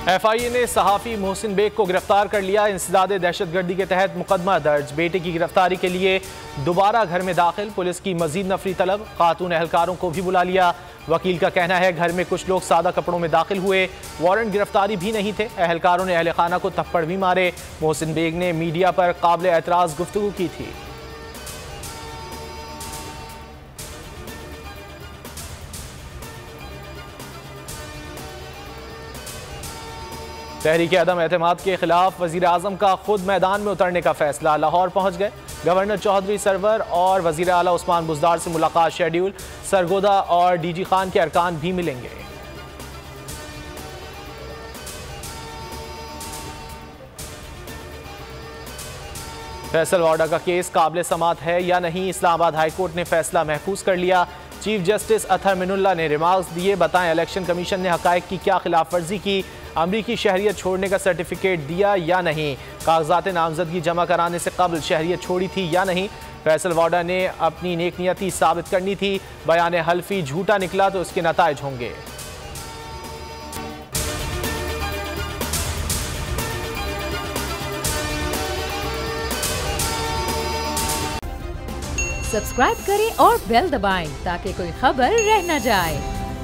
FIA ने सहाफ़ी Mohsin bag को गिरफ्तार कर लिया। इंसदाद दहशतगर्दी के तहत मुकदमा दर्ज। बेटे की गिरफ्तारी के लिए दोबारा घर में दाखिल। पुलिस की मजीद नफरी तलब। खातून एहलकारों को भी बुला लिया। वकील का कहना है घर में कुछ लोग सादा कपड़ों में दाखिल हुए, वारंट गिरफ्तारी भी नहीं थे। एहलकारों ने अहल खाना को थप्पड़ भी मारे। मोहसिन बेग ने मीडिया पर काबिल एतराज़ गुफ्तगू की थी। तहरीक अदम एतमाद के खिलाफ वजीर आजम का खुद मैदान में उतरने का फैसला। लाहौर पहुंच गए। गवर्नर चौधरी सरवर और वजीर आला उस्मान बुज़दार से मुलाकात शेड्यूल। सरगोदा और DG खान के अरकान भी मिलेंगे। फैसल वाडा का केस काबिल समात है या नहीं, इस्लामाबाद हाई कोर्ट ने फैसला महफूज कर लिया। चीफ जस्टिस अतहर मिनुल्लाह ने रिमार्क्स दिए। बताएं इलेक्शन कमीशन ने हकायक की क्या खिलाफ वर्जी की, अमरीकी शहरियत छोड़ने का सर्टिफिकेट दिया या नहीं, कागजात नामजदगी जमा कराने से कबल शहरियत छोड़ी थी या नहीं। फैसल वाडा ने अपनी नेकनियती साबित करनी थी। बयान हल्फी झूठा निकला तो इसके नताइज होंगे। सब्सक्राइब करें और बेल दबाएं ताकि कोई खबर रह न जाए।